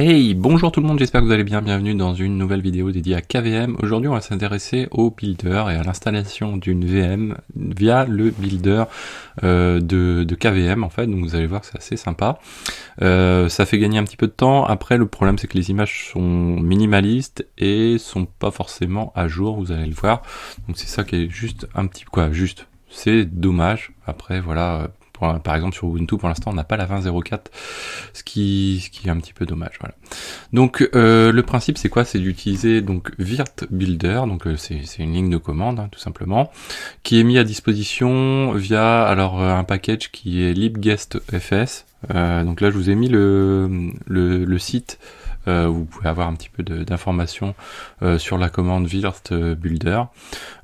Hey, bonjour tout le monde, j'espère que vous allez bien, bienvenue dans une nouvelle vidéo dédiée à KVM. Aujourd'hui on va s'intéresser au builder et à l'installation d'une VM via le builder de KVM en fait, donc vous allez voir que c'est assez sympa. Ça fait gagner un petit peu de temps. Après le problème c'est que les images sont minimalistes et sont pas forcément à jour, vous allez le voir. Donc c'est ça qui est juste un petit c'est dommage. Après voilà, par exemple sur Ubuntu pour l'instant on n'a pas la 20.04, ce qui est un petit peu dommage. Voilà. Donc le principe c'est quoi? C'est d'utiliser donc Virt Builder, donc c'est une ligne de commande tout simplement, qui est mis à disposition via un package qui est libguestfs. Donc là je vous ai mis le site. Vous pouvez avoir un petit peu d'informations sur la commande Virt Builder.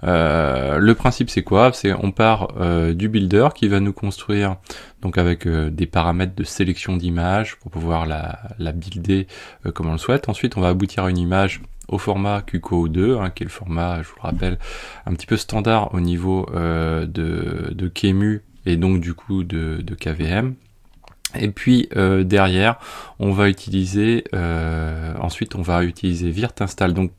Le principe c'est quoi? C'est on part du builder qui va nous construire donc avec des paramètres de sélection d'images pour pouvoir la builder comme on le souhaite. Ensuite on va aboutir à une image au format QCOO2, qui est le format, je vous le rappelle, un petit peu standard au niveau de QEMU et donc du coup de KVM. Et puis derrière, on va utiliser ensuite on va utiliser Virt install. Donc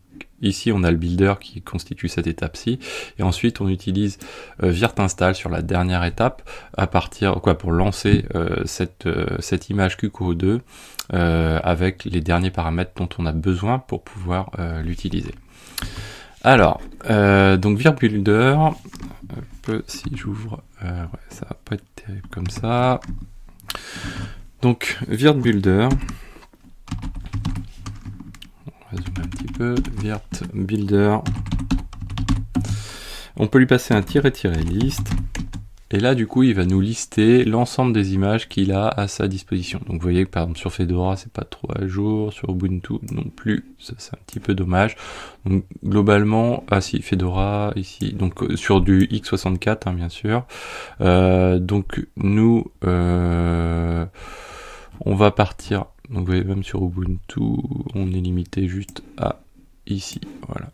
ici on a le builder qui constitue cette étape-ci, et ensuite on utilise Virt install sur la dernière étape pour lancer cette image QCOO2 avec les derniers paramètres dont on a besoin pour pouvoir l'utiliser. Alors donc Virt builder, si j'ouvre, ça va pas être terrible comme ça. Donc Virt Builder, on va zoomer un petit peu, Virt Builder, on peut lui passer un liste, et là du coup il va nous lister l'ensemble des images qu'il a à sa disposition. Donc vous voyez que par exemple sur Fedora c'est pas trop à jour, sur Ubuntu non plus, ça c'est un petit peu dommage. Donc globalement, Fedora ici, donc sur du x64 bien sûr. Donc nous on va partir, donc vous voyez même sur Ubuntu on est limité juste à ici, voilà.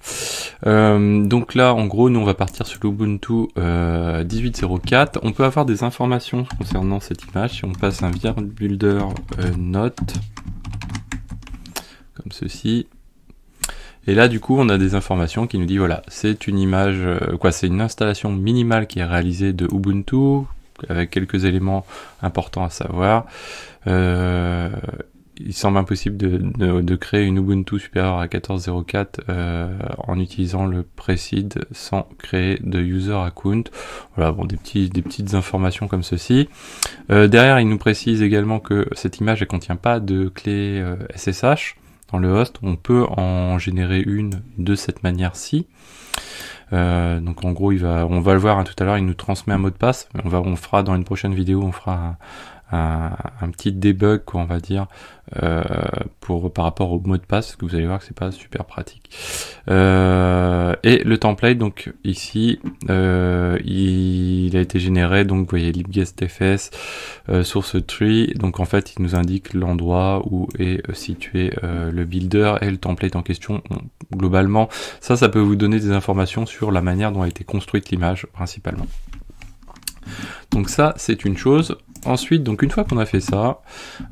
Donc là en gros nous on va partir sur l'Ubuntu 18.04. On peut avoir des informations concernant cette image si on passe un Virt Builder note comme ceci. Et là du coup on a des informations qui nous dit voilà, c'est une image, c'est une installation minimale qui est réalisée de Ubuntu avec quelques éléments importants à savoir. Il semble impossible de créer une Ubuntu supérieure à 14.04 en utilisant le precede sans créer de user account. Voilà, bon, des petites informations comme ceci. Derrière il nous précise également que cette image ne contient pas de clé SSH dans le host. On peut en générer une de cette manière-ci. Donc en gros on va le voir tout à l'heure, il nous transmet un mot de passe. On fera dans une prochaine vidéo, on fera un petit debug, on va dire, par rapport au mot de passe, parce que vous allez voir que c'est pas super pratique. Et le template, donc ici, il a été généré, donc vous voyez libguestfs, source tree, donc en fait il nous indique l'endroit où est situé le builder et le template en question. Globalement, ça peut vous donner des informations sur la manière dont a été construite l'image principalement. Donc ça c'est une chose. Ensuite, donc une fois qu'on a fait ça,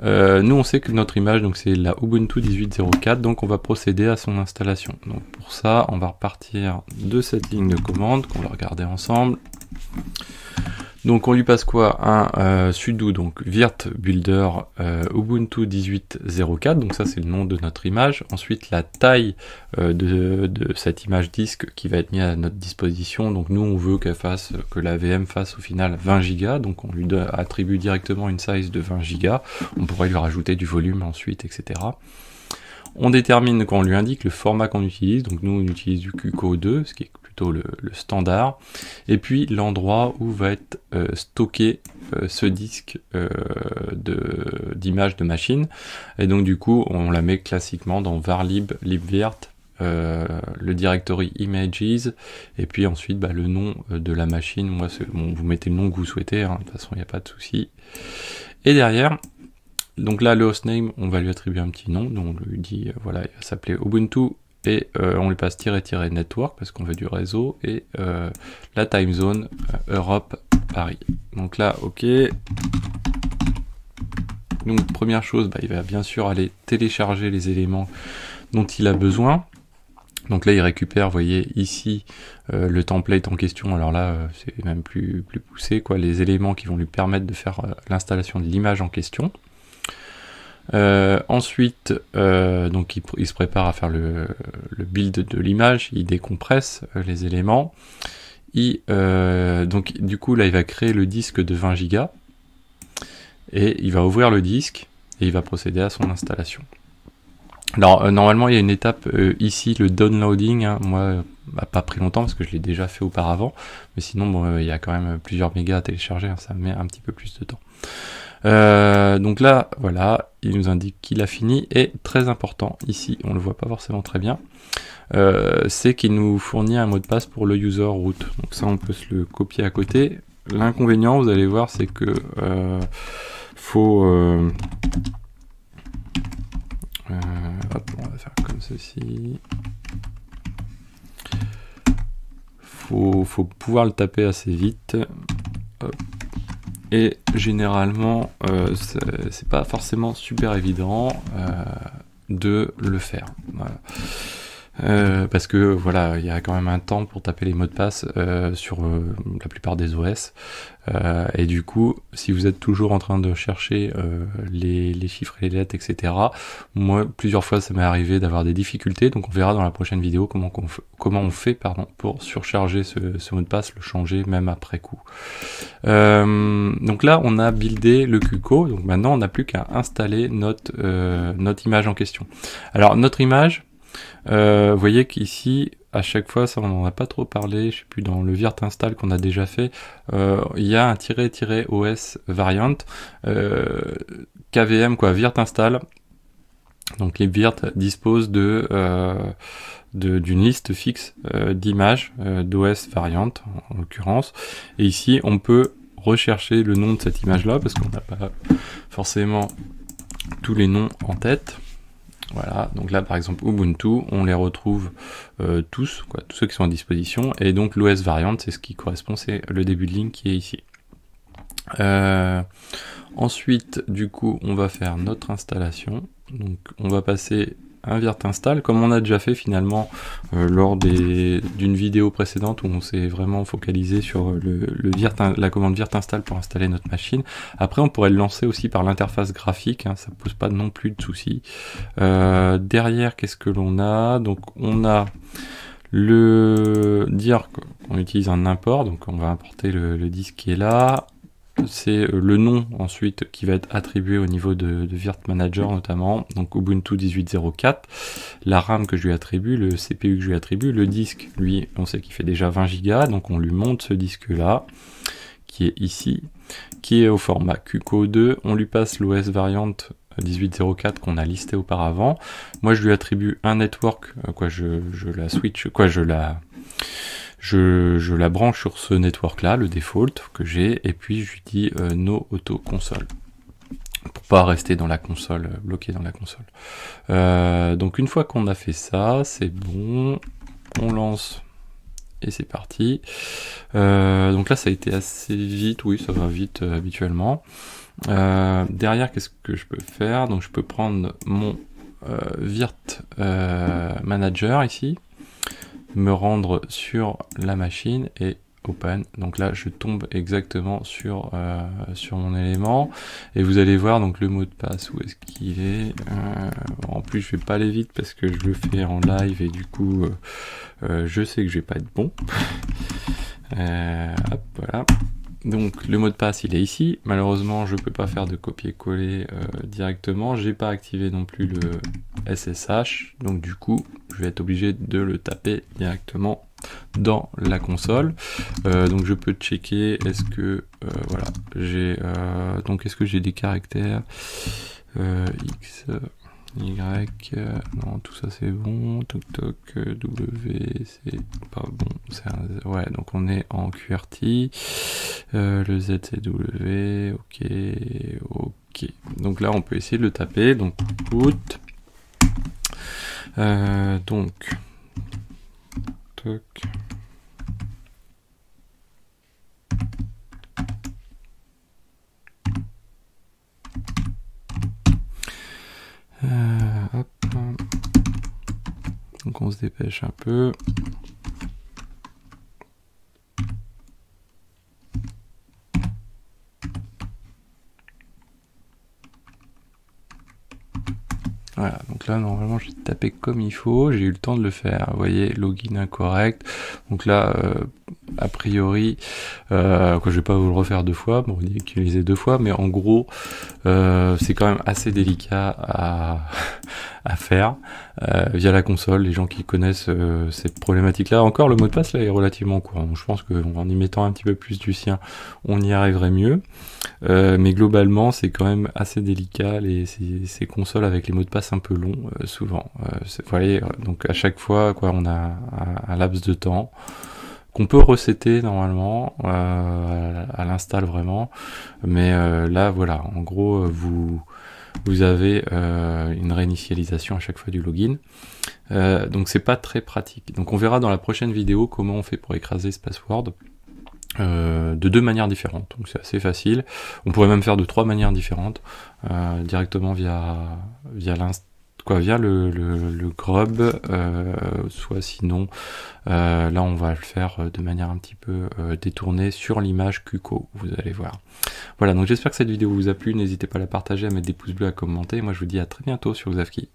nous on sait que notre image donc c'est la Ubuntu 18.04, donc on va procéder à son installation. Donc pour ça, on va repartir de cette ligne de commande qu'on va regarder ensemble. Donc on lui passe quoi? Un sudo, donc Virt Builder Ubuntu 18.04, donc ça c'est le nom de notre image. Ensuite la taille de cette image disque qui va être mise à notre disposition. Donc nous on veut que la VM fasse au final 20 Go, donc on lui attribue directement une size de 20 Go. On pourrait lui rajouter du volume ensuite, etc. On détermine quand on lui indique le format qu'on utilise, donc nous on utilise du QCOO2, ce qui est plutôt le standard, et puis l'endroit où va être stocké ce disque d'image de machine, et donc du coup on la met classiquement dans varlib libvirt, le directory images, et puis ensuite le nom de la machine. Moi vous mettez le nom que vous souhaitez, de toute façon il n'y a pas de souci. Et derrière, donc là le hostname on va lui attribuer un petit nom, donc on lui dit voilà, il va s'appeler Ubuntu, et on lui passe --network parce qu'on veut du réseau, et la time zone Europe Paris. Donc là ok, Donc première chose, il va bien sûr aller télécharger les éléments dont il a besoin. Donc là il récupère, vous voyez ici le template en question. Alors là c'est même plus poussé, quoi, les éléments qui vont lui permettre de faire l'installation de l'image en question. Ensuite, donc il se prépare à faire le build de l'image, il décompresse les éléments. Donc du coup là il va créer le disque de 20 Go et il va ouvrir le disque et il va procéder à son installation. Alors normalement il y a une étape ici, le downloading, hein. Moi pas pris longtemps parce que je l'ai déjà fait auparavant, mais sinon bon, il y a quand même plusieurs mégas à télécharger, hein, ça met un petit peu plus de temps. Donc là voilà, il nous indique qu'il a fini, et très important ici, on le voit pas forcément très bien, c'est qu'il nous fournit un mot de passe pour le user root. Donc ça on peut se le copier à côté. L'inconvénient, vous allez voir, c'est que faut hop, on va faire comme ceci. Faut pouvoir le taper assez vite. Hop. Et généralement, c'est pas forcément super évident de le faire. Voilà. Parce que voilà, il y a quand même un temps pour taper les mots de passe sur la plupart des OS, et du coup si vous êtes toujours en train de chercher les chiffres et les lettres, etc., moi plusieurs fois ça m'est arrivé d'avoir des difficultés. Donc on verra dans la prochaine vidéo comment on fait pour surcharger ce mot de passe, le changer même après coup. Donc là on a buildé le QCO, donc maintenant on n'a plus qu'à installer notre image en question. Alors notre image, vous voyez qu'ici, à chaque fois, ça on n'en a pas trop parlé, je sais plus, dans le virt install qu'on a déjà fait, il y a un -os variant, KVM, quoi, virt install. Donc les virt disposent d'une liste fixe d'images d'OS variant en l'occurrence, et ici on peut rechercher le nom de cette image là parce qu'on n'a pas forcément tous les noms en tête. Voilà, donc là par exemple Ubuntu, on les retrouve tous, quoi, tous ceux qui sont à disposition, et donc l'OS variant, c'est ce qui correspond, c'est le début de ligne qui est ici. Ensuite, du coup, on va faire notre installation. Donc on va passer un virt install, comme on a déjà fait finalement lors d'une vidéo précédente où on s'est vraiment focalisé sur la commande virt install pour installer notre machine. Après on pourrait le lancer aussi par l'interface graphique, hein, ça pose pas non plus de soucis. Derrière, qu'est-ce que l'on a? Donc on a dire qu'on utilise un import, donc on va importer le disque qui est là. C'est le nom ensuite qui va être attribué au niveau de virt manager notamment, donc Ubuntu 18.04, la RAM que je lui attribue, le CPU que je lui attribue, le disque, lui on sait qu'il fait déjà 20 Go, donc on lui monte ce disque là, qui est ici, qui est au format QCO2, on lui passe l'OS variant 18.04 qu'on a listé auparavant. Moi je lui attribue un network, je la switch, je la branche sur ce network là, le default que j'ai, et puis je lui dis no auto console pour pas rester dans la console, bloqué dans la console. Donc une fois qu'on a fait ça, c'est bon, on lance et c'est parti. Donc là ça a été assez vite, oui ça va vite habituellement. Derrière, qu'est-ce que je peux faire? Donc je peux prendre mon virt manager ici, me rendre sur la machine et open. Donc là je tombe exactement sur mon élément, et vous allez voir donc le mot de passe, où est-ce qu'il est, en plus je vais pas aller vite parce que je le fais en live, et du coup je sais que je vais pas être bon. Hop, voilà. Donc le mot de passe il est ici, malheureusement je peux pas faire de copier-coller directement, j'ai pas activé non plus le SSH, donc du coup je vais être obligé de le taper directement dans la console. Donc je peux checker, est-ce que voilà, j'ai donc est-ce que j'ai des caractères X, Y, non tout ça c'est bon, toc toc, W c'est pas bon, ouais, donc on est en QWERTY, le Z c'est W, ok, donc là on peut essayer de le taper, donc put, donc toc, Hop. Donc on se dépêche un peu. Voilà, donc là normalement j'ai tapé comme il faut, j'ai eu le temps de le faire. Vous voyez, login incorrect. Donc là, a priori, je vais pas vous le refaire deux fois, bon, on dit utiliser deux fois, mais en gros, c'est quand même assez délicat à faire via la console. Les gens qui connaissent ces problématiques-là, encore le mot de passe là est relativement court. Donc, je pense qu'en y mettant un petit peu plus du sien, on y arriverait mieux. Mais globalement, c'est quand même assez délicat ces consoles avec les mots de passe un peu longs, souvent. Vous voyez, donc à chaque fois, quoi, on a un laps de temps qu'on peut resetter normalement à l'install vraiment, mais là voilà, en gros vous avez une réinitialisation à chaque fois du login, donc c'est pas très pratique. Donc on verra dans la prochaine vidéo comment on fait pour écraser ce password de deux manières différentes, donc c'est assez facile. On pourrait même faire de trois manières différentes, directement via le grub, soit sinon là on va le faire de manière un petit peu détournée sur l'image Kuko, vous allez voir. Voilà, donc j'espère que cette vidéo vous a plu, n'hésitez pas à la partager, à mettre des pouces bleus, à commenter. Moi je vous dis à très bientôt sur Xavki.